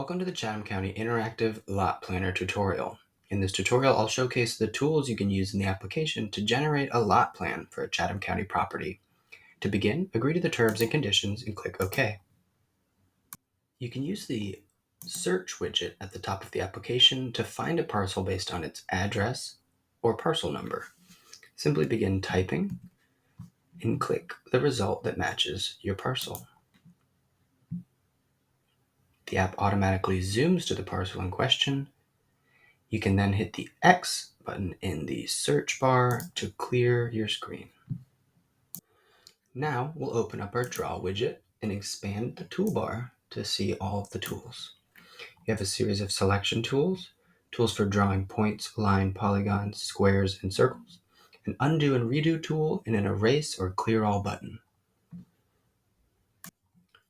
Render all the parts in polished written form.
Welcome to the Chatham County Interactive Lot Planner tutorial. In this tutorial, I'll showcase the tools you can use in the application to generate a lot plan for a Chatham County property. To begin, agree to the terms and conditions and click OK. You can use the search widget at the top of the application to find a parcel based on its address or parcel number. Simply begin typing and click the result that matches your parcel. The app automatically zooms to the parcel in question. You can then hit the X button in the search bar to clear your screen. Now we'll open up our Draw widget and expand the toolbar to see all of the tools. You have a series of selection tools, tools for drawing points, line, polygons, squares, and circles, an undo and redo tool, and an erase or clear all button.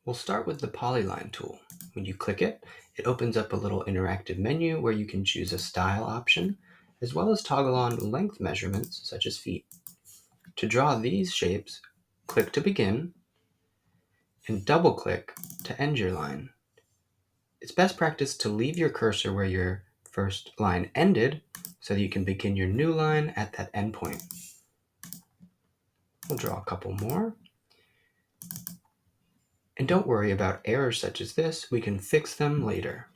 We'll start with the Polyline tool. When you click it, it opens up a little interactive menu where you can choose a style option, as well as toggle on length measurements such as feet. To draw these shapes, click to begin and double click to end your line. It's best practice to leave your cursor where your first line ended so that you can begin your new line at that end point. We'll draw a couple more. And don't worry about errors such as this, we can fix them later.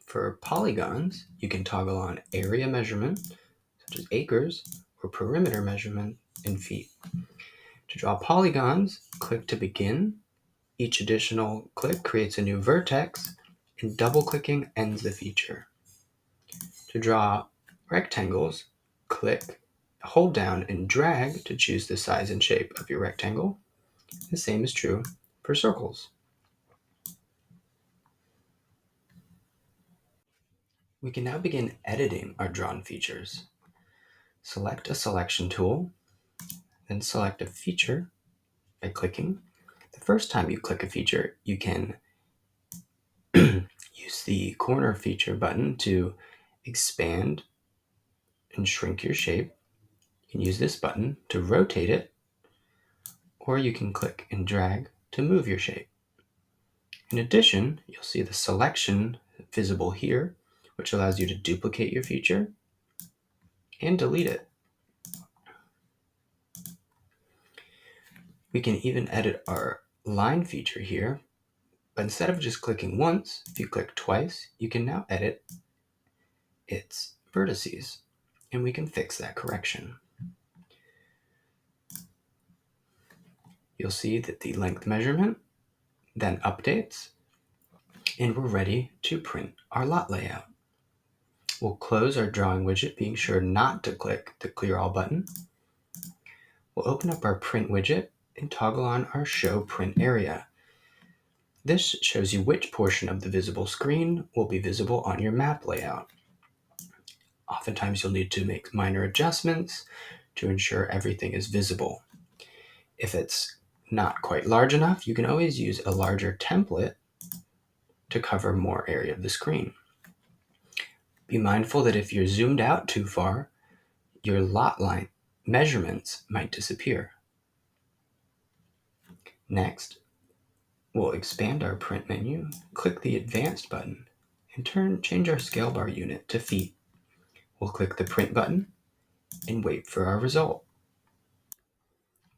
For polygons, you can toggle on area measurement, such as acres, or perimeter measurement in feet. To draw polygons, click to begin. Each additional click creates a new vertex, and double-clicking ends the feature. To draw rectangles, click, hold down, and drag to choose the size and shape of your rectangle. The same is true for circles. We can now begin editing our drawn features. Select a selection tool, then select a feature by clicking. The first time you click a feature, you can use the corner feature button to expand and shrink your shape. You can use this button to rotate it, or you can click and drag to move your shape. In addition, you'll see the selection visible here, which allows you to duplicate your feature and delete it. We can even edit our line feature here, but instead of just clicking once, if you click twice, you can now edit its vertices, and we can fix that correction. You'll see that the length measurement then updates, and we're ready to print our lot layout. We'll close our drawing widget, being sure not to click the clear all button. We'll open up our print widget and toggle on our show print area. This shows you which portion of the visible screen will be visible on your map layout. Oftentimes you'll need to make minor adjustments to ensure everything is visible. If it's not quite large enough, you can always use a larger template to cover more area of the screen. Be mindful that if you're zoomed out too far, your lot line measurements might disappear. Next, we'll expand our print menu, click the Advanced button, and change our scale bar unit to feet. We'll click the Print button and wait for our result.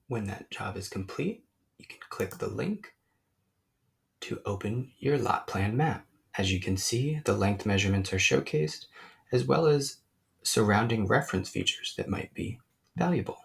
When that job is complete, you can click the link to open your lot plan map. As you can see, the length measurements are showcased, as well as surrounding reference features that might be valuable.